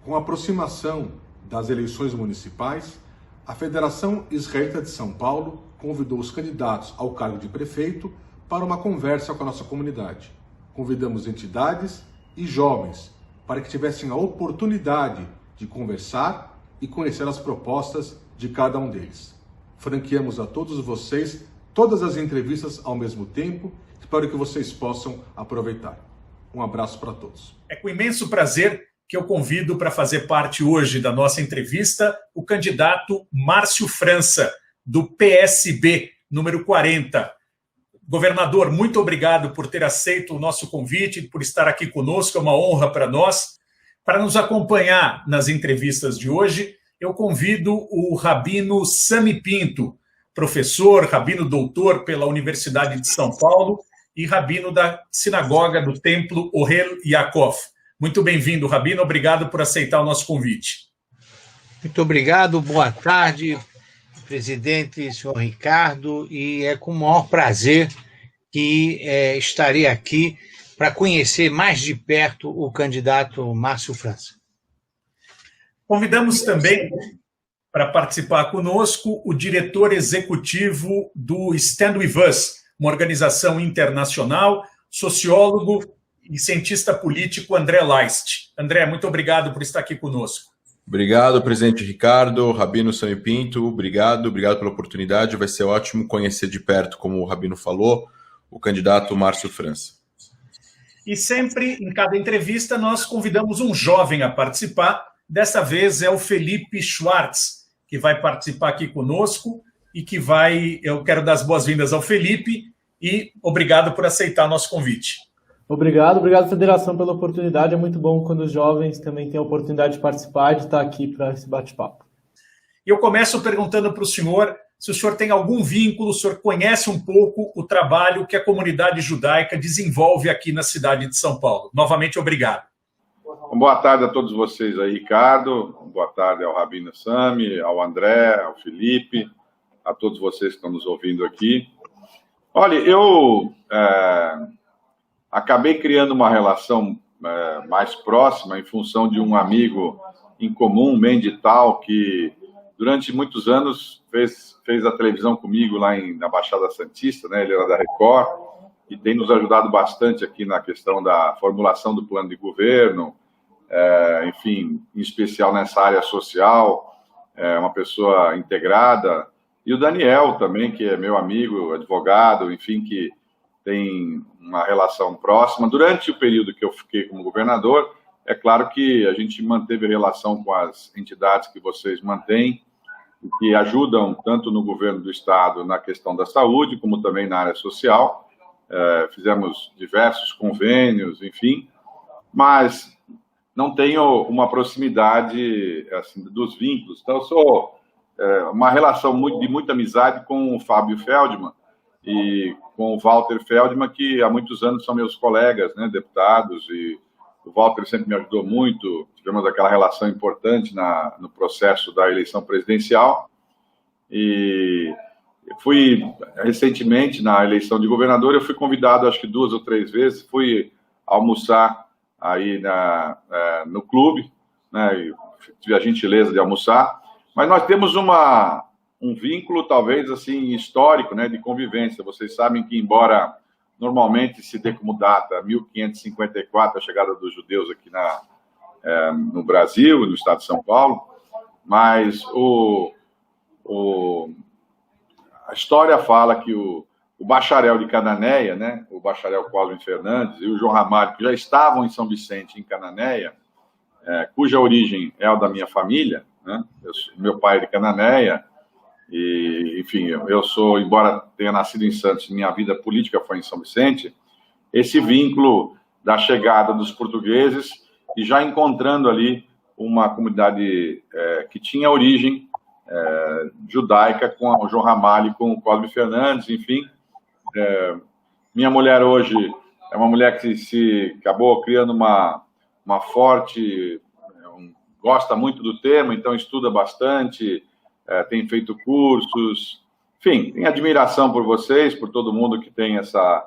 Com a aproximação das eleições municipais, a Federação Israelita de São Paulo convidou os candidatos ao cargo de prefeito para uma conversa com a nossa comunidade. Convidamos entidades e jovens para que tivessem a oportunidade de conversar e conhecer as propostas de cada um deles. Franqueamos a todos vocês todas as entrevistas ao mesmo tempo. Espero que vocês possam aproveitar. Um abraço para todos. É com imenso prazer que eu convido para fazer parte hoje da nossa entrevista o candidato Márcio França, do PSB, número 40. Governador, muito obrigado por ter aceito o nosso convite, por estar aqui conosco, é uma honra para nós. Para nos acompanhar nas entrevistas de hoje, eu convido o Rabino Sami Pinto, professor, rabino doutor pela Universidade de São Paulo e rabino da Sinagoga do Templo Ohel Yaakov. Muito bem-vindo, rabino, obrigado por aceitar o nosso convite. Muito obrigado, boa tarde, presidente, senhor Ricardo, e é com o maior prazer que estarei aqui para conhecer mais de perto o candidato Márcio França. Convidamos também para participar conosco o diretor executivo do Stand With Us, uma organização internacional, sociólogo e cientista político André Leist. André, muito obrigado por estar aqui conosco. Obrigado, presidente Ricardo, Rabino Sami Pinto, obrigado pela oportunidade, vai ser ótimo conhecer de perto, como o Rabino falou, o candidato Márcio França. E sempre, em cada entrevista, nós convidamos um jovem a participar. Dessa vez é o Felipe Schwartz, que vai participar aqui conosco e que eu quero dar as boas-vindas ao Felipe e obrigado por aceitar nosso convite. Obrigado, Federação, pela oportunidade. É muito bom quando os jovens também têm a oportunidade de participar e de estar aqui para esse bate-papo. Eu começo perguntando para o senhor se o senhor tem algum vínculo, o senhor conhece um pouco o trabalho que a comunidade judaica desenvolve aqui na cidade de São Paulo. Novamente, obrigado. Boa tarde a todos vocês aí, Ricardo. Boa tarde ao Rabino Sami, ao André, ao Felipe, a todos vocês que estão nos ouvindo aqui. Olha, eu acabei criando uma relação mais próxima em função de um amigo em comum, Mendy Tal, que durante muitos anos fez a televisão comigo lá na Baixada Santista, né? Ele era da Record e tem nos ajudado bastante aqui na questão da formulação do plano de governo, enfim, em especial nessa área social, uma pessoa integrada. E o Daniel também, que é meu amigo, advogado, enfim, que tem uma relação próxima. Durante o período que eu fiquei como governador, é claro que a gente manteve relação com as entidades que vocês mantêm, que ajudam tanto no governo do Estado na questão da saúde, como também na área social. Fizemos diversos convênios, enfim, mas não tenho uma proximidade assim, dos vínculos. Então, eu sou uma relação de muita amizade com o Fábio Feldman e com o Walter Feldman, que há muitos anos são meus colegas, né, deputados, e o Walter sempre me ajudou muito. Tivemos aquela relação importante no processo da eleição presidencial. E fui, recentemente, na eleição de governador, eu fui convidado, acho que 2 ou 3 vezes, fui almoçar aí no clube, né, tive a gentileza de almoçar, mas nós temos um vínculo, talvez, assim, histórico, né, de convivência. Vocês sabem que, embora normalmente se dê como data 1554, a chegada dos judeus aqui no Brasil, no estado de São Paulo, mas a história fala que o bacharel de Cananéia, né, o bacharel Cosme Fernandes e o João Ramalho, que já estavam em São Vicente, em Cananéia, cuja origem é a da minha família, né, meu pai é de Cananéia, e, enfim, eu sou, embora tenha nascido em Santos, minha vida política foi em São Vicente, esse vínculo da chegada dos portugueses e já encontrando ali uma comunidade que tinha origem judaica com o João Ramalho e com o Cosme Fernandes, enfim. Minha mulher hoje é uma mulher que acabou criando uma forte... gosta muito do tema, então estuda bastante, tem feito cursos, enfim, tem admiração por vocês, por todo mundo que tem essa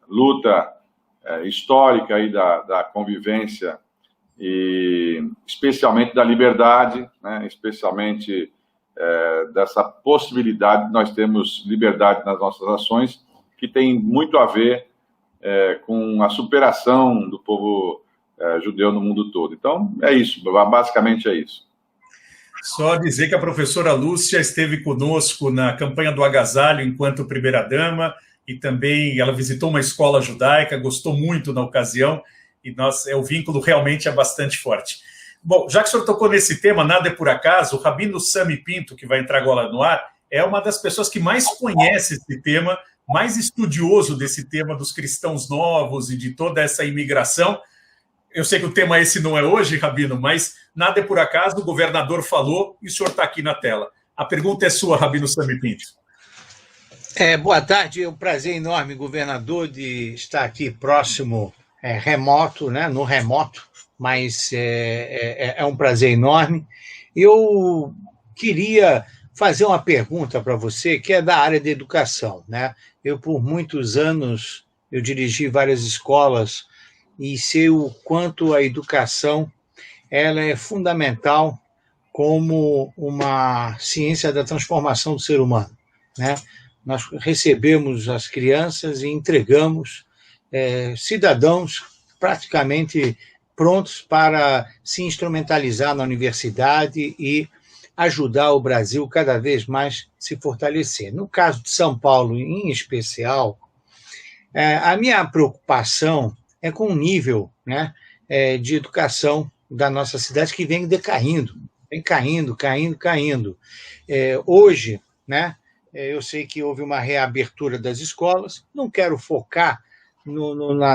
luta histórica aí da convivência e especialmente da liberdade, né? Especialmente dessa possibilidade de nós termos liberdade nas nossas ações, que tem muito a ver com a superação do povo judeu no mundo todo. Então, é isso, basicamente é isso. Só dizer que a professora Lúcia esteve conosco na campanha do agasalho enquanto primeira-dama, e também ela visitou uma escola judaica, gostou muito na ocasião, e o vínculo realmente é bastante forte. Bom, já que o senhor tocou nesse tema, nada é por acaso, o Rabino Sami Pinto, que vai entrar agora no ar, é uma das pessoas que mais conhece esse tema, mais estudioso desse tema dos cristãos novos e de toda essa imigração. Eu sei que o tema esse não é hoje, Rabino, mas nada é por acaso, o governador falou e o senhor está aqui na tela. A pergunta é sua, Rabino Sami Pinto. Boa tarde, é um prazer enorme, governador, de estar aqui próximo, remoto, né, no remoto, mas é um prazer enorme. Eu queria fazer uma pergunta para você, que é da área da educação, né? Eu, por muitos anos, eu dirigi várias escolas e sei o quanto a educação ela é fundamental como uma ciência da transformação do ser humano, né? Nós recebemos as crianças e entregamos cidadãos praticamente prontos para se instrumentalizar na universidade e ajudar o Brasil cada vez mais a se fortalecer. No caso de São Paulo, em especial, a minha preocupação é com o nível, né, de educação da nossa cidade, que vem decaindo, vem caindo. Hoje, né, eu sei que houve uma reabertura das escolas, não quero focar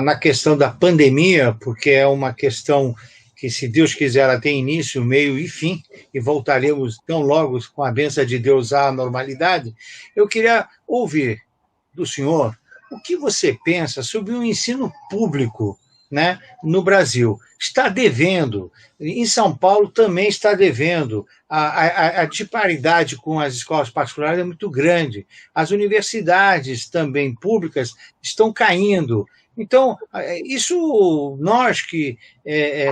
na questão da pandemia, porque é uma questão que, se Deus quiser, ela tem início, meio e fim, e voltaremos tão logo, com a bênção de Deus, à normalidade. Eu queria ouvir do senhor o que você pensa sobre o ensino público, né, no Brasil. Está devendo, em São Paulo também está devendo, a disparidade com as escolas particulares é muito grande, as universidades também públicas estão caindo. Então, isso nós que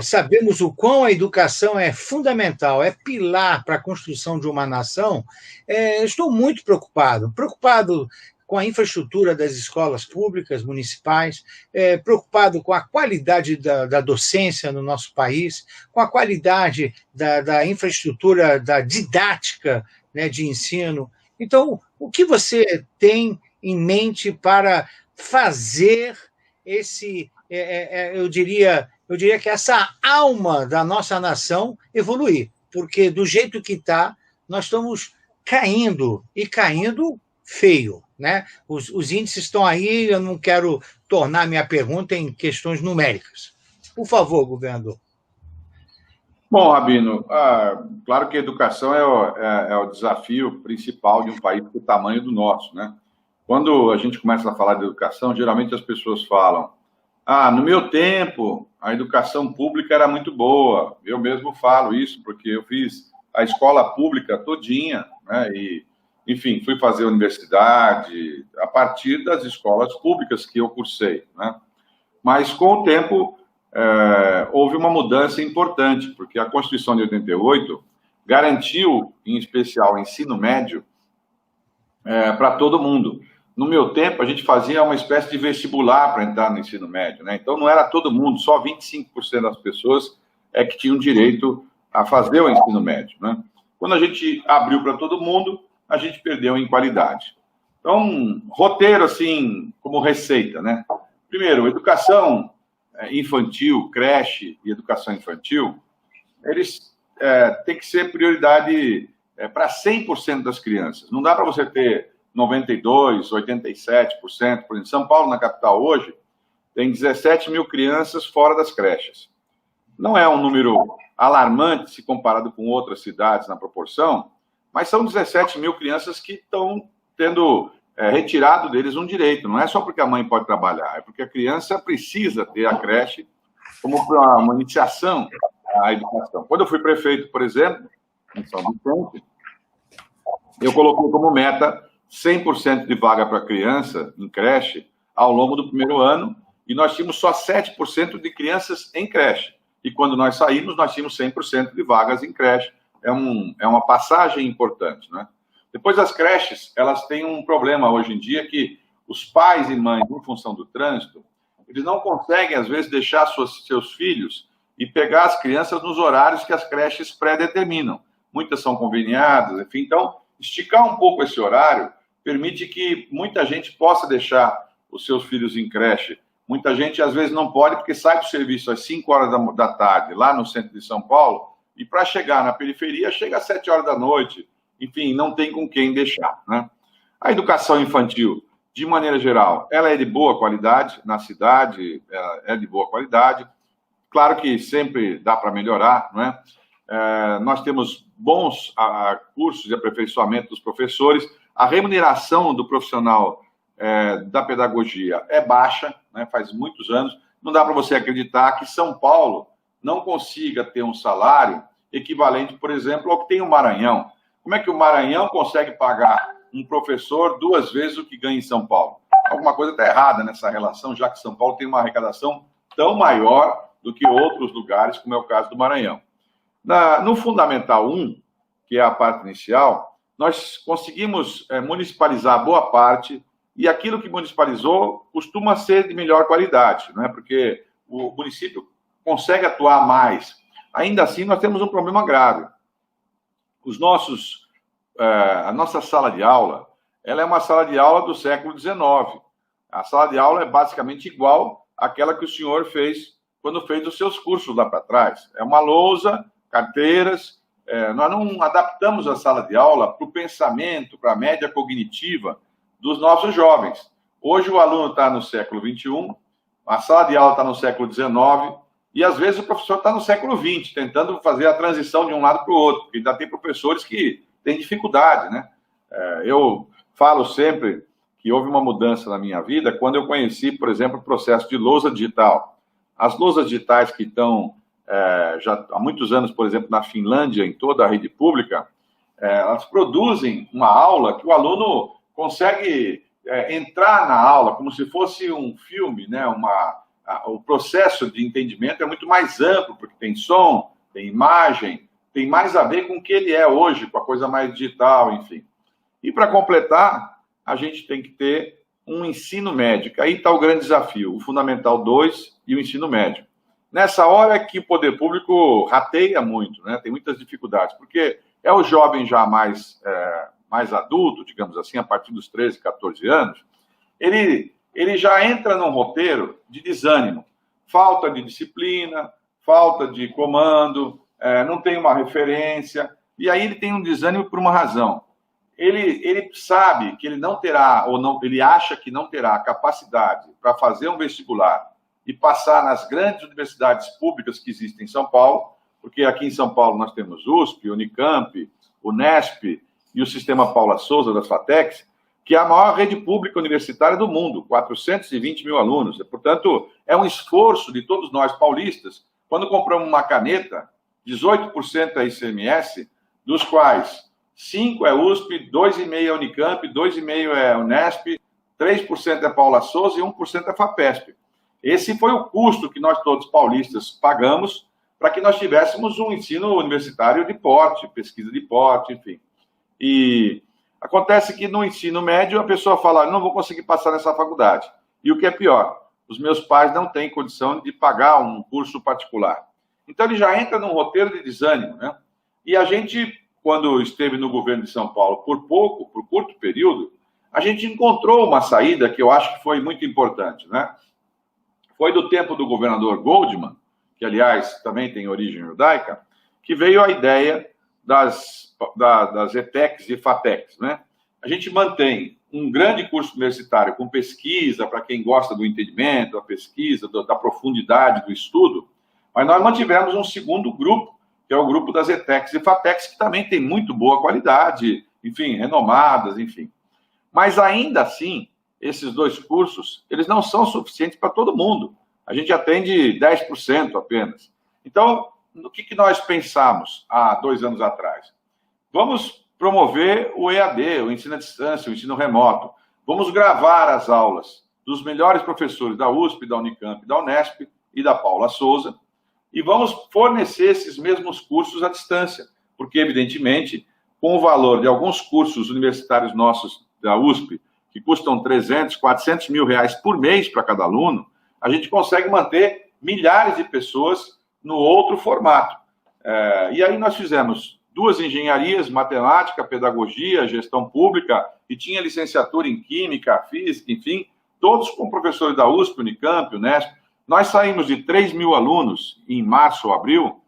sabemos o quão a educação é fundamental, é pilar para a construção de uma nação, estou muito preocupado com a infraestrutura das escolas públicas, municipais, preocupado com a qualidade da docência no nosso país, com a qualidade da infraestrutura, da didática, né, de ensino. Então, o que você tem em mente para fazer eu diria que essa alma da nossa nação evoluir? Porque, do jeito que está, nós estamos caindo, e caindo feio, né? Os índices estão aí, eu não quero tornar minha pergunta em questões numéricas. Por favor, governador. Bom, Rabino, claro que a educação é o desafio principal de um país do tamanho do nosso, né? Quando a gente começa a falar de educação, geralmente as pessoas falam: no meu tempo, a educação pública era muito boa. Eu mesmo falo isso, porque eu fiz a escola pública todinha, né? E, enfim, fui fazer universidade a partir das escolas públicas que eu cursei, né? Mas, com o tempo, houve uma mudança importante, porque a Constituição de 88 garantiu, em especial, o ensino médio para todo mundo. No meu tempo, a gente fazia uma espécie de vestibular para entrar no ensino médio, né? Então, não era todo mundo, só 25% das pessoas que tinham direito a fazer o ensino médio, né? Quando a gente abriu para todo mundo, a gente perdeu em qualidade. Então, roteiro, assim, como receita, né? Primeiro, educação infantil, creche e educação infantil, eles têm que ser prioridade para 100% das crianças. Não dá para você ter 92%, 87%. Por exemplo, São Paulo, na capital, hoje, tem 17 mil crianças fora das creches. Não é um número alarmante se comparado com outras cidades na proporção, mas são 17 mil crianças que estão tendo retirado deles um direito. Não é só porque a mãe pode trabalhar, é porque a criança precisa ter a creche como uma iniciação à educação. Quando eu fui prefeito, por exemplo, em São Vicente, eu coloquei como meta 100% de vaga para criança em creche ao longo do primeiro ano, e nós tínhamos só 7% de crianças em creche. e quando nós saímos, nós tínhamos 100% de vagas em creche. É uma passagem importante, né? Depois, as creches, elas têm um problema hoje em dia que os pais e mães, em função do trânsito, eles não conseguem, às vezes, deixar seus filhos e pegar as crianças nos horários que as creches pré-determinam. Muitas são conveniadas, enfim. Então, esticar um pouco esse horário permite que muita gente possa deixar os seus filhos em creche. Muita gente, às vezes, não pode, porque sai do serviço às 5 horas da tarde, lá no centro de São Paulo, e para chegar na periferia, chega às 7 horas da noite. Enfim, não tem com quem deixar, né? A educação infantil, de maneira geral, ela é de boa qualidade, na cidade é de boa qualidade. Claro que sempre dá para melhorar, não é? Nós temos bons cursos de aperfeiçoamento dos professores. A remuneração do profissional da pedagogia é baixa, né? Faz muitos anos. Não dá para você acreditar que São Paulo não consiga ter um salário equivalente, por exemplo, ao que tem o Maranhão. Como é que o Maranhão consegue pagar um professor 2 vezes o que ganha em São Paulo? Alguma coisa está errada nessa relação, já que São Paulo tem uma arrecadação tão maior do que outros lugares, como é o caso do Maranhão. No Fundamental 1, que é a parte inicial, nós conseguimos municipalizar boa parte, e aquilo que municipalizou costuma ser de melhor qualidade, né? Porque o município consegue atuar mais. Ainda assim, nós temos um problema grave. A nossa sala de aula, ela é uma sala de aula do século XIX. A sala de aula é basicamente igual àquela que o senhor fez quando fez os seus cursos lá para trás. É uma lousa, carteiras. Nós não adaptamos a sala de aula para o pensamento, para a média cognitiva dos nossos jovens. Hoje o aluno está no século XXI, a sala de aula está no século XIX, e às vezes o professor está no século XX, tentando fazer a transição de um lado para o outro, porque ainda tem professores que têm dificuldade, né? Eu falo sempre que houve uma mudança na minha vida quando eu conheci, por exemplo, o processo de lousa digital. As lousas digitais que estão já há muitos anos, por exemplo, na Finlândia, em toda a rede pública, elas produzem uma aula que o aluno consegue entrar na aula como se fosse um filme, né? O processo de entendimento é muito mais amplo, porque tem som, tem imagem, tem mais a ver com o que ele é hoje, com a coisa mais digital, enfim. E para completar, a gente tem que ter um ensino médio. Aí está o grande desafio, o Fundamental 2 e o ensino médio. Nessa hora que o poder público rateia muito, né? Tem muitas dificuldades, porque é o jovem já mais adulto, digamos assim, a partir dos 13, 14 anos, ele já entra num roteiro de desânimo, falta de disciplina, falta de comando, não tem uma referência, e aí ele tem um desânimo por uma razão. Ele sabe que ele não terá, ele acha que não terá capacidade para fazer um vestibular e passar nas grandes universidades públicas que existem em São Paulo, porque aqui em São Paulo nós temos USP, Unicamp, Unesp e o Sistema Paula Souza das FATECs, que é a maior rede pública universitária do mundo, 420 mil alunos. Portanto, é um esforço de todos nós paulistas, quando compramos uma caneta, 18% é ICMS, dos quais 5% é USP, 2,5% é Unicamp, 2,5% é Unesp, 3% é Paula Souza e 1% é FAPESP. Esse foi o custo que nós todos paulistas pagamos para que nós tivéssemos um ensino universitário de porte, pesquisa de porte, enfim. E acontece que no ensino médio a pessoa fala, não vou conseguir passar nessa faculdade. E o que é pior, os meus pais não têm condição de pagar um curso particular. Então ele já entra num roteiro de desânimo, né? E a gente, quando esteve no governo de São Paulo por curto período, a gente encontrou uma saída que eu acho que foi muito importante, né? Foi do tempo do governador Goldman, que aliás também tem origem judaica, que veio a ideia das ETECs e FATECs, né? A gente mantém um grande curso universitário com pesquisa, para quem gosta do entendimento, da pesquisa, da profundidade do estudo, mas nós mantivemos um segundo grupo, que é o grupo das ETECs e FATECs, que também tem muito boa qualidade, enfim, renomadas, enfim. Mas ainda assim, esses 2 cursos, eles não são suficientes para todo mundo. A gente atende 10% apenas. Então, o que nós pensamos há 2 anos atrás? Vamos promover o EAD, o ensino à distância, o ensino remoto. Vamos gravar as aulas dos melhores professores da USP, da Unicamp, da Unesp e da Paula Souza e vamos fornecer esses mesmos cursos à distância, porque, evidentemente, com o valor de alguns cursos universitários nossos da USP, que custam 300, 400 mil reais por mês para cada aluno, a gente consegue manter milhares de pessoas no outro formato. E aí nós fizemos 2 engenharias, matemática, pedagogia, gestão pública, e tinha licenciatura em química, física, enfim, todos com professores da USP, Unicamp, Unesp. Nós saímos de 3 mil alunos em março ou abril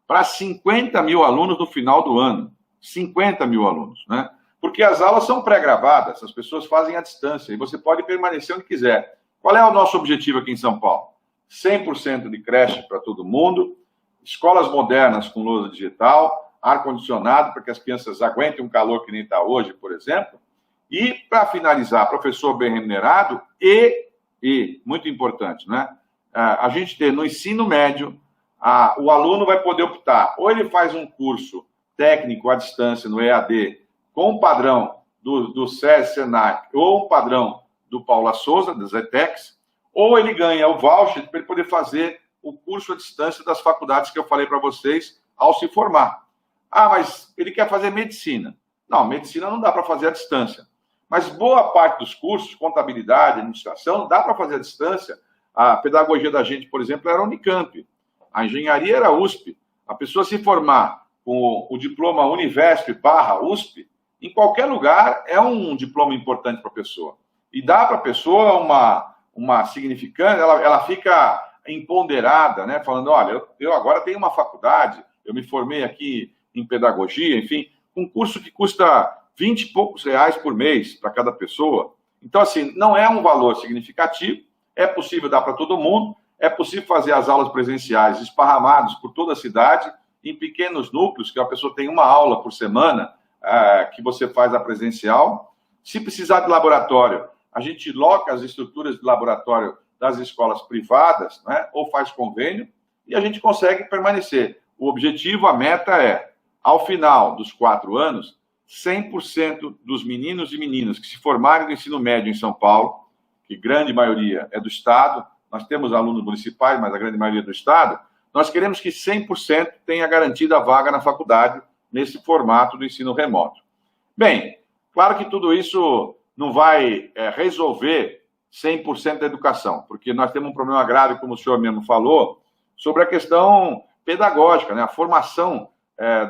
para 50 mil alunos no final do ano. 50 mil alunos, né? Porque as aulas são pré-gravadas, as pessoas fazem à distância, e você pode permanecer onde quiser. Qual é o nosso objetivo aqui em São Paulo? 100% de creche para todo mundo, escolas modernas com lousa digital, ar-condicionado para que as crianças aguentem um calor que nem está hoje, por exemplo. E, para finalizar, professor bem remunerado e muito importante, né? A gente ter no ensino médio, o aluno vai poder optar, ou ele faz um curso técnico à distância no EAD, com o padrão do SESI, Senac, ou o padrão do Paula Souza, das ETECs, ou ele ganha o voucher para ele poder fazer o curso à distância das faculdades que eu falei para vocês ao se formar. Mas ele quer fazer medicina. Não, medicina não dá para fazer à distância. Mas boa parte dos cursos, contabilidade, administração, dá para fazer à distância. A pedagogia da gente, por exemplo, era a Unicamp. A engenharia era a USP. A pessoa se formar com o diploma Univesp/USP, em qualquer lugar, é um diploma importante para a pessoa. E dá para a pessoa uma significância, ela fica empoderada, né? Falando, olha, eu agora tenho uma faculdade, eu me formei aqui em pedagogia, enfim, um curso que custa 20 e poucos reais por mês para cada pessoa. Então, assim, não é um valor significativo, é possível dar para todo mundo, é possível fazer as aulas presenciais esparramadas por toda a cidade, em pequenos núcleos, que a pessoa tem uma aula por semana, que você faz a presencial. Se precisar de laboratório, a gente loca as estruturas de laboratório das escolas privadas, né, ou faz convênio, e a gente consegue permanecer. O objetivo, a meta é, ao final dos 4 anos, 100% dos meninos e meninas que se formarem no ensino médio em São Paulo, que grande maioria é do Estado, nós temos alunos municipais, mas a grande maioria é do Estado, nós queremos que 100% tenha garantida a vaga na faculdade nesse formato do ensino remoto. Bem, claro que tudo isso não vai resolver 100% da educação, porque nós temos um problema grave, como o senhor mesmo falou, sobre a questão pedagógica, né? A formação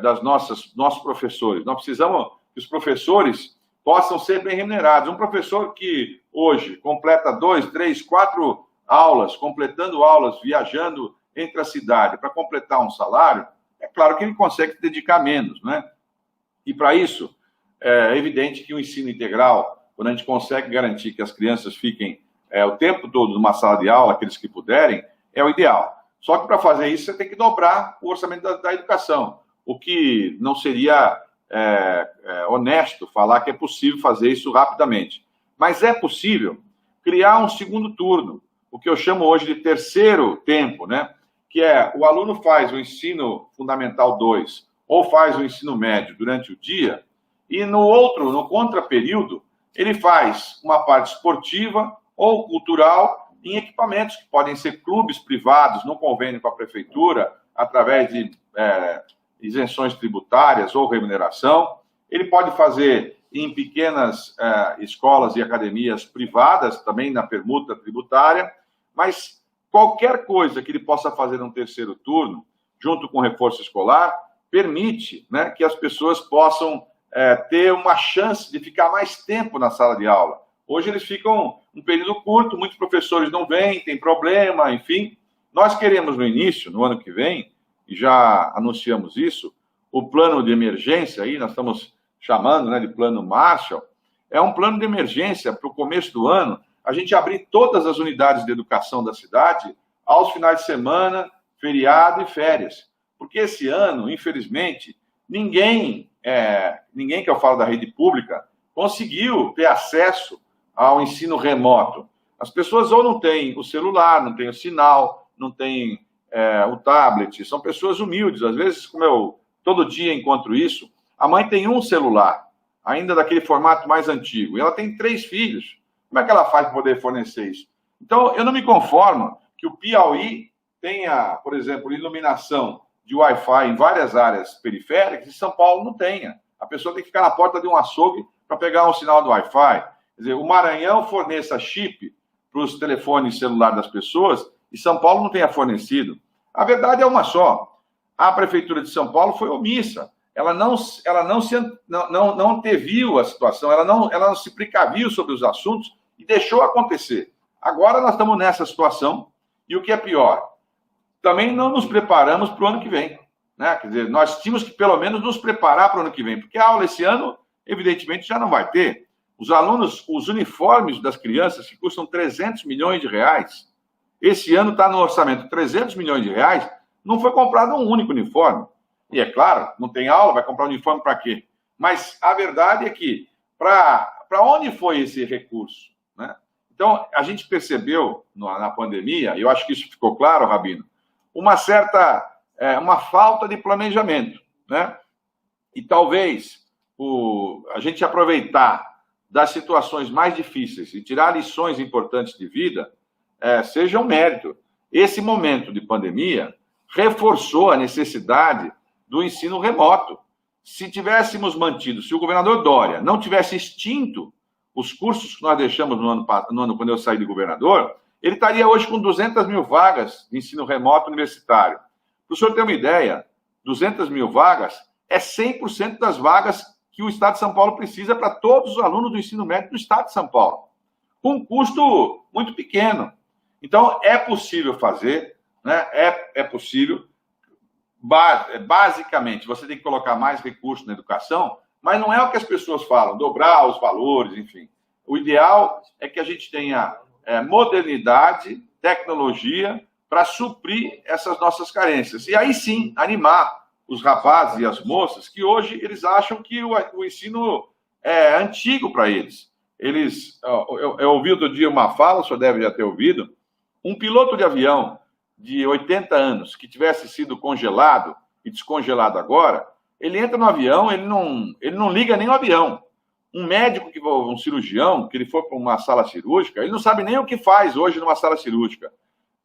das nossos professores. Nós precisamos que os professores possam ser bem remunerados. Um professor que hoje completa 2, 3, 4 aulas, completando aulas, viajando entre a cidade para completar um salário, é claro que ele consegue se dedicar menos, né? E para isso, é evidente que o ensino integral, quando a gente consegue garantir que as crianças fiquem o tempo todo numa sala de aula, aqueles que puderem, é o ideal. Só que para fazer isso, você tem que dobrar o orçamento da educação, o que não seria honesto falar que é possível fazer isso rapidamente. Mas é possível criar um segundo turno, o que eu chamo hoje de terceiro tempo, né? Que é o aluno faz o ensino fundamental 2 ou faz o ensino médio durante o dia e no contraperíodo, ele faz uma parte esportiva ou cultural em equipamentos que podem ser clubes privados no convênio com a prefeitura, através de isenções tributárias ou remuneração. Ele pode fazer em pequenas escolas e academias privadas, também na permuta tributária, mas qualquer coisa que ele possa fazer no terceiro turno, junto com o reforço escolar, permite, né, que as pessoas possam ter uma chance de ficar mais tempo na sala de aula. Hoje eles ficam um período curto, muitos professores não vêm, tem problema, enfim. Nós queremos no início, no ano que vem, e já anunciamos isso, o plano de emergência, aí nós estamos chamando, né, de plano Marshall, é um plano de emergência para o começo do ano, a gente abrir todas as unidades de educação da cidade aos finais de semana, feriado e férias. Porque esse ano, infelizmente, ninguém que eu falo da rede pública conseguiu ter acesso ao ensino remoto. As pessoas ou não têm o celular, não têm o sinal, não têm o tablet, são pessoas humildes. Às vezes, como eu todo dia encontro isso, a mãe tem um celular, ainda daquele formato mais antigo, e ela tem 3 filhos. Como é que ela faz para poder fornecer isso? Então, eu não me conformo que o Piauí tenha, por exemplo, iluminação de Wi-Fi em várias áreas periféricas, e São Paulo não tenha. A pessoa tem que ficar na porta de um açougue para pegar um sinal do Wi-Fi. Quer dizer, o Maranhão forneça chip para os telefones celulares das pessoas e São Paulo não tenha fornecido. A verdade é uma só. A Prefeitura de São Paulo foi omissa. Ela não anteviu a situação, ela não se precaviu sobre os assuntos e deixou acontecer. Agora nós estamos nessa situação e o que é pior, também não nos preparamos para o ano que vem. Né? Quer dizer, nós tínhamos que pelo menos nos preparar para o ano que vem, porque a aula esse ano, evidentemente, já não vai ter. Os alunos, os uniformes das crianças, que custam 300 milhões de reais, esse ano está no orçamento 300 milhões de reais, não foi comprado um único uniforme. E é claro, não tem aula, vai comprar uniforme para quê? Mas a verdade é que, para onde foi esse recurso? Né? Então, a gente percebeu na pandemia, e eu acho que isso ficou claro, Rabino, uma falta de planejamento. Né? E talvez a gente aproveitar das situações mais difíceis e tirar lições importantes de vida seja um mérito. Esse momento de pandemia reforçou a necessidade do ensino remoto. Se tivéssemos mantido, se o governador Dória não tivesse extinto os cursos que nós deixamos no ano quando eu saí de governador, ele estaria hoje com 200 mil vagas de ensino remoto universitário. Para o senhor ter uma ideia, 200 mil vagas é 100% das vagas que o Estado de São Paulo precisa para todos os alunos do ensino médio do Estado de São Paulo, com um custo muito pequeno. Então, é possível fazer, né? É possível. Basicamente, você tem que colocar mais recursos na educação, mas não é o que as pessoas falam, dobrar os valores, enfim. O ideal é que a gente tenha modernidade, tecnologia, para suprir essas nossas carências. E aí sim, animar os rapazes e as moças que hoje eles acham que o ensino é antigo para eles. Eu ouvi outro dia uma fala, o senhor deve já ter ouvido, um piloto de avião de 80 anos que tivesse sido congelado e descongelado agora, ele entra no avião, ele não liga nem o avião. Um médico, um cirurgião, que ele for para uma sala cirúrgica, ele não sabe nem o que faz hoje numa sala cirúrgica.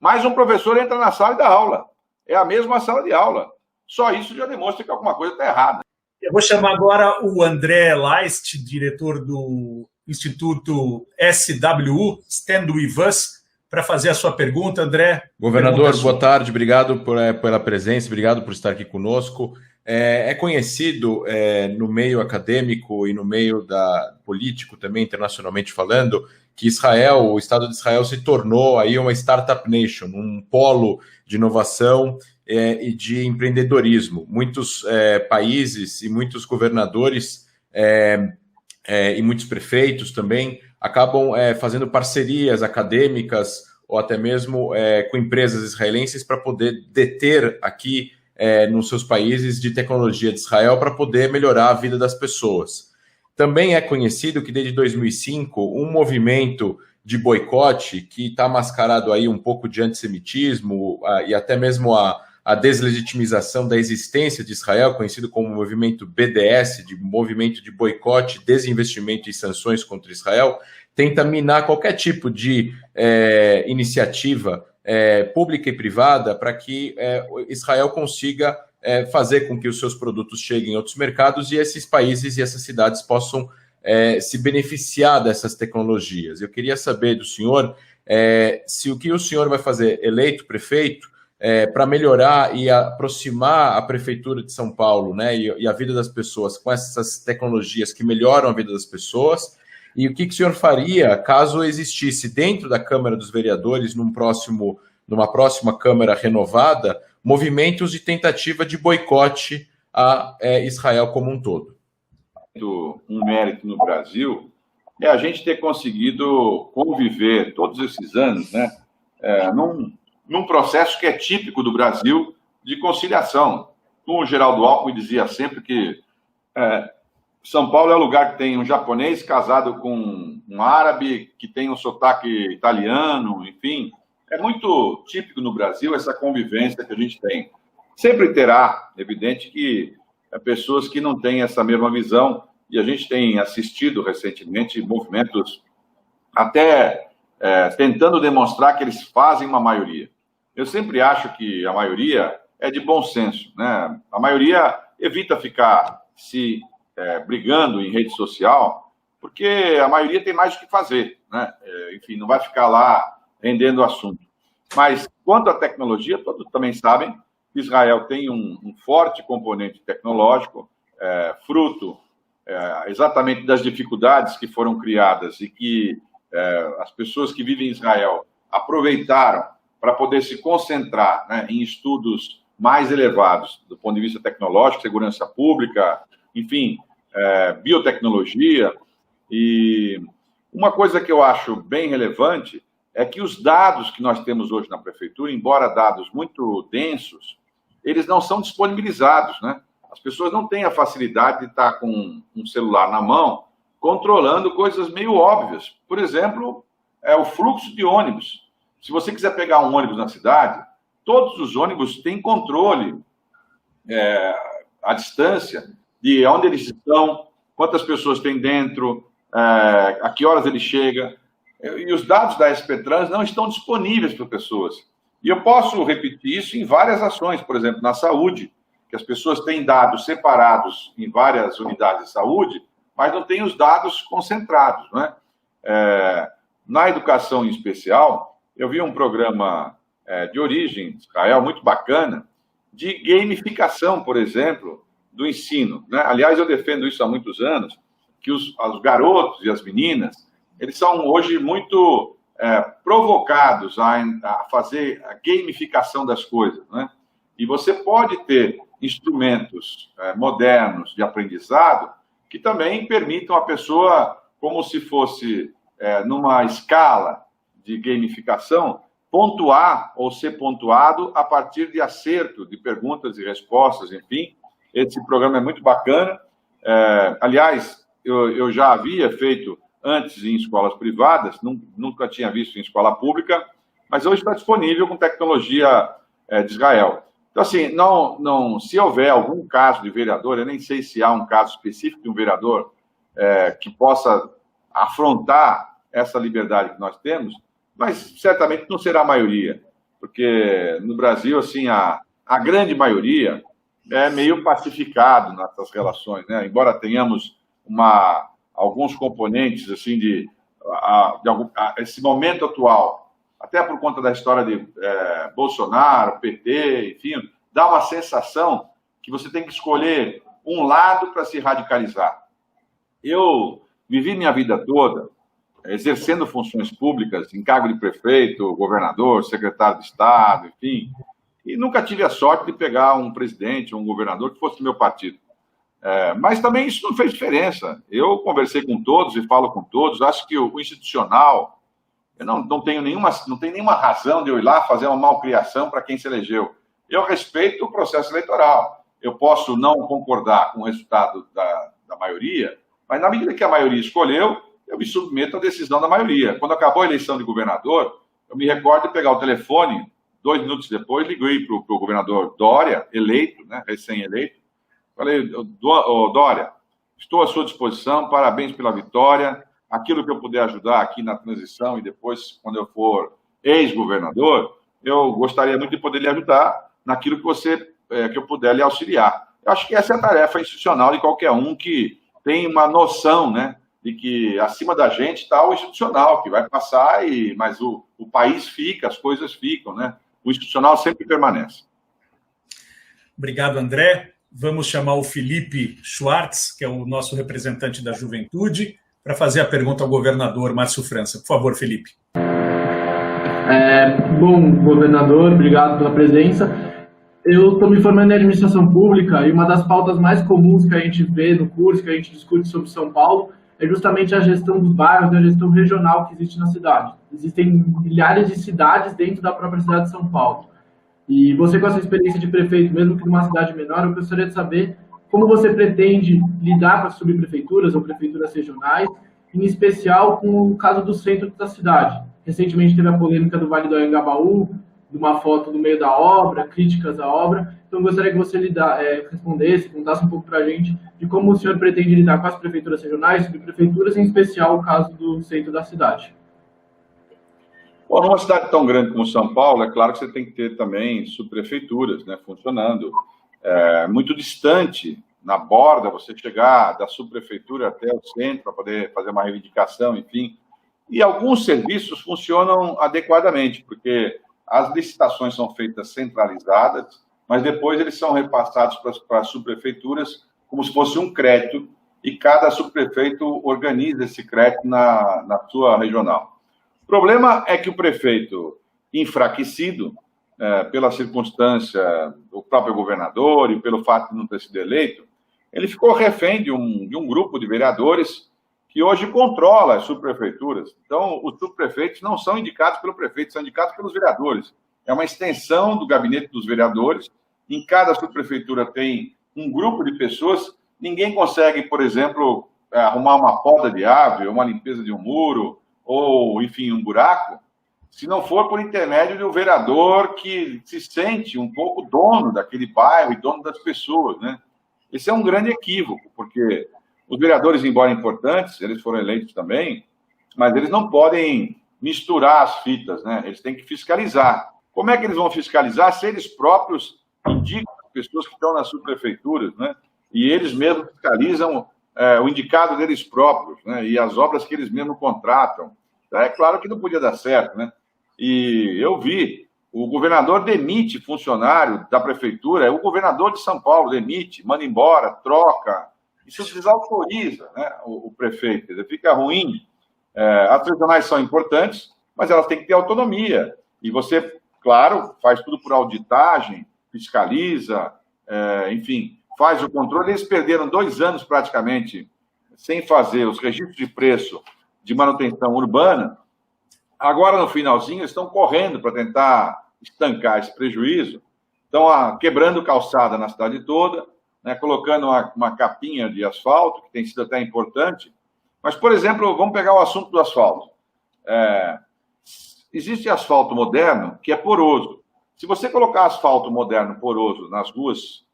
Mas um professor entra na sala e dá aula. É a mesma sala de aula. Só isso já demonstra que alguma coisa está errada. Eu vou chamar agora o André Leist, diretor do Instituto SWU, Stand With Us, para fazer a sua pergunta, André. Governador, boa tarde, obrigado pela presença, obrigado por estar aqui conosco. É conhecido no meio acadêmico e no meio político também, internacionalmente falando, que o Estado de Israel se tornou aí uma startup nation, um polo de inovação e de empreendedorismo. Muitos países e muitos governadores e muitos prefeitos também acabam fazendo parcerias acadêmicas ou até mesmo com empresas israelenses para poder deter aqui nos seus países de tecnologia de Israel para poder melhorar a vida das pessoas. Também é conhecido que desde 2005 um movimento de boicote que está mascarado aí um pouco de antissemitismo e até mesmo a deslegitimização da existência de Israel, conhecido como movimento BDS, de movimento de boicote, desinvestimento e sanções contra Israel, tenta minar qualquer tipo de iniciativa pública e privada para que Israel consiga fazer com que os seus produtos cheguem em outros mercados e esses países e essas cidades possam se beneficiar dessas tecnologias. Eu queria saber do senhor se o que o senhor vai fazer eleito prefeito para melhorar e aproximar a Prefeitura de São Paulo, né, e a vida das pessoas com essas tecnologias que melhoram a vida das pessoas, e o que o senhor faria caso existisse dentro da Câmara dos Vereadores, numa próxima Câmara renovada, movimentos de tentativa de boicote a Israel como um todo? Um mérito no Brasil é a gente ter conseguido conviver todos esses anos, né, num processo que é típico do Brasil de conciliação. O Geraldo Alckmin dizia sempre que São Paulo é o lugar que tem um japonês casado com um árabe, que tem um sotaque italiano, enfim. É muito típico no Brasil essa convivência que a gente tem. Sempre terá, evidente, que pessoas que não têm essa mesma visão, e a gente tem assistido recentemente movimentos até tentando demonstrar que eles fazem uma maioria. eu sempre acho que a maioria é de bom senso, né? A maioria evita ficar se brigando em rede social, porque a maioria tem mais o que fazer, né? Enfim, não vai ficar lá rendendo o assunto. Mas, quanto à tecnologia, todos também sabem que Israel tem um forte componente tecnológico, fruto exatamente das dificuldades que foram criadas e que as pessoas que vivem em Israel aproveitaram para poder se concentrar, né, em estudos mais elevados do ponto de vista tecnológico, segurança pública, enfim, biotecnologia. E uma coisa que eu acho bem relevante é que os dados que nós temos hoje na prefeitura, embora dados muito densos, eles não são disponibilizados, né? As pessoas não têm a facilidade de estar com um celular na mão, controlando coisas meio óbvias. Por exemplo, o fluxo de ônibus. Se você quiser pegar um ônibus na cidade, todos os ônibus têm controle à distância de onde eles estão, quantas pessoas tem dentro, a que horas ele chega. E os dados da SP-Trans não estão disponíveis para pessoas. E eu posso repetir isso em várias ações, por exemplo, na saúde, que as pessoas têm dados separados em várias unidades de saúde, mas não têm os dados concentrados, né? Na educação em especial, eu vi um programa de origem de Israel muito bacana, de gamificação, por exemplo, do ensino, né? Aliás, eu defendo isso há muitos anos, que os garotos e as meninas, eles são hoje muito provocados a fazer a gamificação das coisas, né? E você pode ter instrumentos modernos de aprendizado que também permitam a pessoa, como se fosse numa escala de gamificação, pontuar ou ser pontuado a partir de acerto de perguntas e respostas, enfim. Esse programa é muito bacana. Aliás, eu já havia feito antes em escolas privadas, nunca tinha visto em escola pública, mas hoje está disponível com tecnologia de Israel. Então, assim, se houver algum caso de vereador, eu nem sei se há um caso específico de um vereador que possa afrontar essa liberdade que nós temos, mas certamente não será a maioria, porque no Brasil, assim, a grande maioria é meio pacificado nessas relações, né? Embora tenhamos alguns componentes assim esse momento atual, até por conta da história de Bolsonaro, PT, enfim, dá uma sensação que você tem que escolher um lado para se radicalizar. Eu vivi minha vida toda exercendo funções públicas, em cargo de prefeito, governador, secretário de Estado, enfim, e nunca tive a sorte de pegar um presidente ou um governador que fosse do meu partido. Mas também isso não fez diferença. Eu conversei com todos e falo com todos. Acho que o institucional, eu não tenho nenhuma razão de eu ir lá fazer uma malcriação para quem se elegeu. Eu respeito o processo eleitoral. Eu posso não concordar com o resultado da maioria, mas na medida que a maioria escolheu, eu me submeto à decisão da maioria. Quando acabou a eleição de governador, eu me recordo de pegar o telefone, 2 minutos depois, liguei para o governador Dória, eleito, né, recém-eleito. Falei, Dória, estou à sua disposição, parabéns pela vitória, aquilo que eu puder ajudar aqui na transição e depois, quando eu for ex-governador, eu gostaria muito de poder lhe ajudar naquilo que eu puder lhe auxiliar. Eu acho que essa é a tarefa institucional de qualquer um que tem uma noção, né, de que acima da gente está o institucional, que vai passar, mas o país fica, as coisas ficam, né? O institucional sempre permanece. Obrigado, André. Vamos chamar o Felipe Schwartz, que é o nosso representante da juventude, para fazer a pergunta ao governador Márcio França. Por favor, Felipe. Bom, governador, obrigado pela presença. Eu estou me formando em administração pública e uma das pautas mais comuns que a gente vê no curso, que a gente discute sobre São Paulo, é justamente a gestão dos bairros, a gestão regional que existe na cidade. Existem milhares de cidades dentro da própria cidade de São Paulo. E você, com essa experiência de prefeito, mesmo que numa cidade menor, eu gostaria de saber como você pretende lidar com as subprefeituras ou prefeituras regionais, em especial com o caso do centro da cidade. Recentemente teve a polêmica do Vale do Anhangabaú, de uma foto no meio da obra, críticas à obra. Então, eu gostaria que você respondesse, contasse um pouco para a gente de como o senhor pretende lidar com as prefeituras regionais, subprefeituras, em especial o caso do centro da cidade. Bom, numa cidade tão grande como São Paulo, é claro que você tem que ter também subprefeituras, né, funcionando. Muito distante, na borda, você chegar da subprefeitura até o centro para poder fazer uma reivindicação, enfim. E alguns serviços funcionam adequadamente, porque as licitações são feitas centralizadas, mas depois eles são repassados para as subprefeituras como se fosse um crédito, e cada subprefeito organiza esse crédito na sua regional. O problema é que o prefeito, enfraquecido pela circunstância do próprio governador e pelo fato de não ter sido eleito, ele ficou refém de um grupo de vereadores que hoje controla as subprefeituras. Então, os subprefeitos não são indicados pelo prefeito, são indicados pelos vereadores. É uma extensão do gabinete dos vereadores. Em cada subprefeitura tem um grupo de pessoas. Ninguém consegue, por exemplo, arrumar uma poda de árvore, uma limpeza de um muro, ou, enfim, um buraco, se não for por intermédio de um vereador que se sente um pouco dono daquele bairro e dono das pessoas, né? Esse é um grande equívoco, porque os vereadores, embora importantes, eles foram eleitos também, mas eles não podem misturar as fitas, né? Eles têm que fiscalizar. Como é que eles vão fiscalizar se eles próprios indicam as pessoas que estão nas subprefeituras, né? E eles mesmos fiscalizam o indicado deles próprios, né? E as obras que eles mesmos contratam. É claro que não podia dar certo, né? E eu vi, o governador demite funcionário da prefeitura, o governador de São Paulo demite, manda embora, troca. Isso desautoriza, né, o prefeito. Ele fica ruim. As regionais são importantes, mas elas têm que ter autonomia. E você, claro, faz tudo por auditagem, fiscaliza, enfim, faz o controle. Eles perderam 2 anos praticamente sem fazer os registros de preço de manutenção urbana. Agora, no finalzinho, eles estão correndo para tentar estancar esse prejuízo. Estão quebrando calçada na cidade toda, né, colocando uma capinha de asfalto, que tem sido até importante. Mas, por exemplo, vamos pegar o assunto do asfalto. Existe asfalto moderno que é poroso. Se você colocar asfalto moderno poroso nas ruas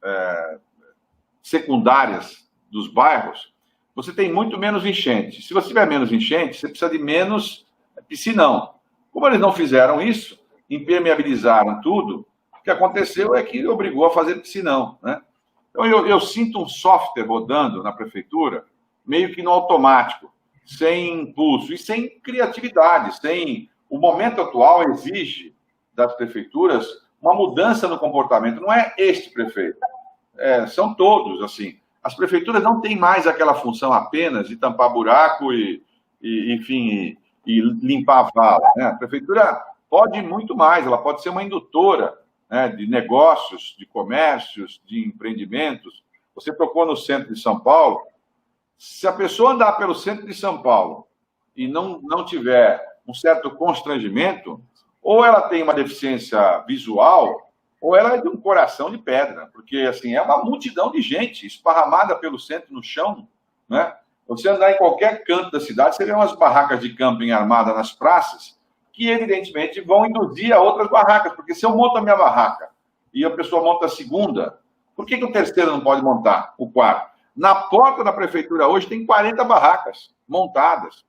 secundárias dos bairros, você tem muito menos enchente. Se você tiver menos enchente, você precisa de menos piscinão. Como eles não fizeram isso, impermeabilizaram tudo, o que aconteceu é que obrigou a fazer piscinão, né? Então, eu sinto um software rodando na prefeitura, meio que no automático, sem impulso e sem criatividade, O momento atual exige das prefeituras uma mudança no comportamento. Não é este prefeito, são todos, assim. As prefeituras não têm mais aquela função apenas de tampar buraco enfim, e limpar a vala, né? A prefeitura pode muito mais, ela pode ser uma indutora, né, de negócios, de comércios, de empreendimentos. Você tocou no centro de São Paulo. Se a pessoa andar pelo centro de São Paulo e não tiver um certo constrangimento, ou ela tem uma deficiência visual, ou ela é de um coração de pedra, porque assim, é uma multidão de gente esparramada pelo centro, no chão, né? Você andar em qualquer canto da cidade, você vê umas barracas de camping armadas nas praças, que evidentemente vão induzir a outras barracas, porque se eu monto a minha barraca e a pessoa monta a segunda, por que o terceiro não pode montar o quarto? Na porta da prefeitura hoje tem 40 barracas montadas.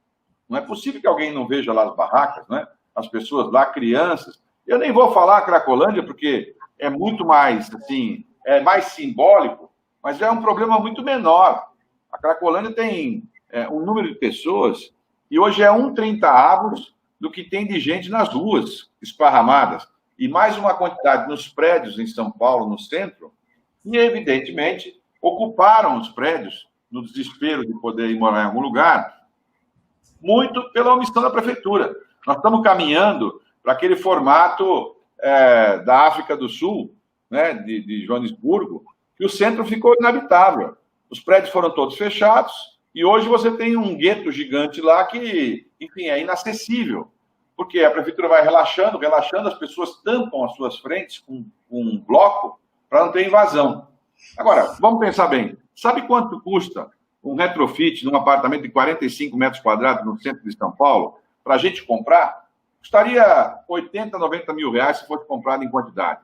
Não é possível que alguém não veja lá as barracas, né? As pessoas lá, crianças. Eu nem vou falar a Cracolândia, porque é muito mais, assim, é mais simbólico, mas é um problema muito menor. A Cracolândia tem um número de pessoas, e hoje é 1,30 avos do que tem de gente nas ruas esparramadas. E mais uma quantidade nos prédios em São Paulo, no centro, e, evidentemente, ocuparam os prédios no desespero de poder ir morar em algum lugar, muito pela omissão da prefeitura. Nós estamos caminhando para aquele formato da África do Sul, né, de Joanesburgo, que o centro ficou inabitável. Os prédios foram todos fechados e hoje você tem um gueto gigante lá que, enfim, é inacessível, porque a prefeitura vai relaxando, as pessoas tampam as suas frentes com um bloco para não ter invasão. Agora, vamos pensar bem. Sabe quanto custa um retrofit num apartamento de 45 metros quadrados no centro de São Paulo para a gente comprar? Custaria 80, 90 mil reais se fosse comprado em quantidade.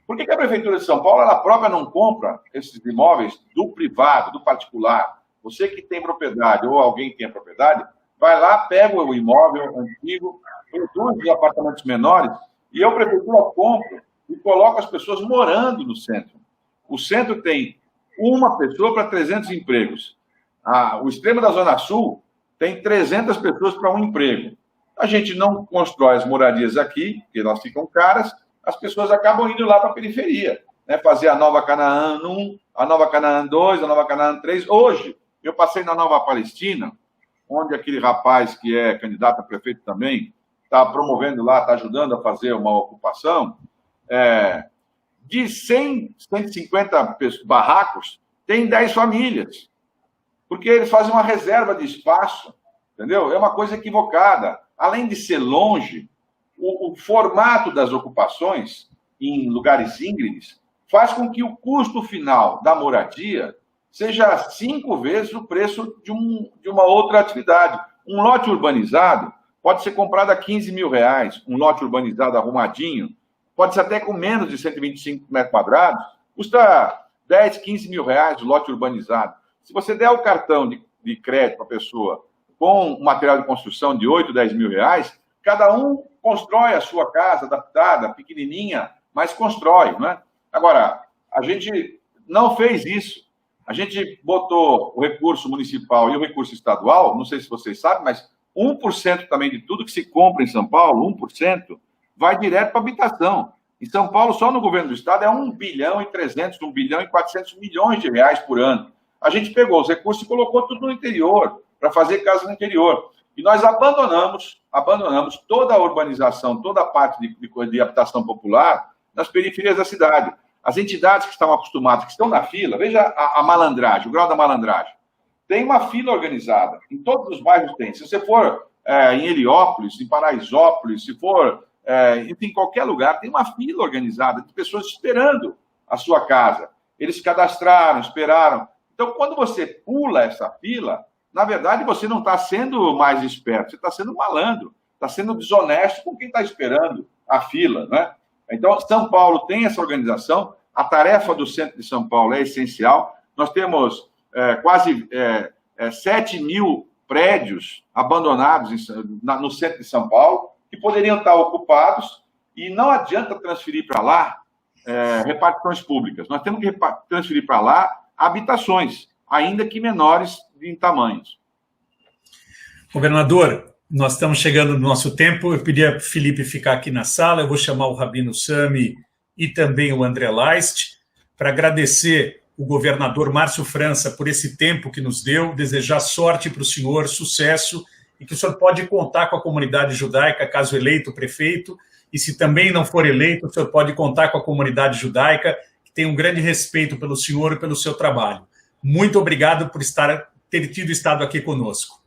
Por que a Prefeitura de São Paulo, ela própria, não compra esses imóveis do privado, do particular? Você que tem propriedade ou alguém que tem propriedade, vai lá, pega o imóvel antigo, produz os apartamentos menores, e eu, prefeitura, compro e coloco as pessoas morando no centro. O centro tem uma pessoa para 300 empregos. O extremo da Zona Sul tem 300 pessoas para um emprego. A gente não constrói as moradias aqui, porque elas ficam caras, as pessoas acabam indo lá para a periferia, né? Fazer a Nova Canaã 1, a Nova Canaã 2, a Nova Canaã 3. Hoje, eu passei na Nova Palestina, onde aquele rapaz que é candidato a prefeito também está promovendo lá, está ajudando a fazer uma ocupação. De 100, 150 barracos, tem 10 famílias, porque eles fazem uma reserva de espaço, entendeu? É uma coisa equivocada. Além de ser longe, o formato das ocupações em lugares íngremes faz com que o custo final da moradia seja 5 vezes o preço de uma outra atividade. Um lote urbanizado pode ser comprado a R$15.000, um lote urbanizado arrumadinho, pode ser até com menos de 125 metros quadrados, custa 10, 15 mil reais o lote urbanizado. Se você der o cartão de crédito para a pessoa com um material de construção de 8, 10 mil reais, cada um constrói a sua casa adaptada, pequenininha, mas constrói, não é? Agora, a gente não fez isso. A gente botou o recurso municipal e o recurso estadual, não sei se vocês sabem, mas 1% também de tudo que se compra em São Paulo, 1%, vai direto para habitação. Em São Paulo, só no governo do estado, é 1 bilhão e 300, 1 bilhão e 400 milhões de reais por ano. A gente pegou os recursos e colocou tudo no interior, para fazer casa no interior. E nós abandonamos toda a urbanização, toda a parte de habitação popular nas periferias da cidade. As entidades que estão acostumadas, que estão na fila, veja a malandragem, o grau da malandragem. Tem uma fila organizada, em todos os bairros tem. Se você for em Heliópolis, em Paraisópolis, se for em qualquer lugar, tem uma fila organizada de pessoas esperando a sua casa. Eles cadastraram, esperaram. Então, quando você pula essa fila, na verdade, você não está sendo mais esperto, você está sendo malandro, está sendo desonesto com quem está esperando a fila, né? Então, São Paulo tem essa organização, a tarefa do centro de São Paulo é essencial. Nós temos quase 7 mil prédios abandonados no centro de São Paulo, que poderiam estar ocupados, e não adianta transferir para lá repartições públicas. Nós temos que transferir para lá habitações, ainda que menores em tamanhos. Governador, nós estamos chegando no nosso tempo. Eu pedi a Felipe ficar aqui na sala. Eu vou chamar o Rabino Sami e também o André Leist para agradecer o governador Márcio França por esse tempo que nos deu, desejar sorte para o senhor, sucesso, e que o senhor pode contar com a comunidade judaica, caso eleito prefeito, e se também não for eleito, o senhor pode contar com a comunidade judaica, que tem um grande respeito pelo senhor e pelo seu trabalho. Muito obrigado por ter estado aqui conosco.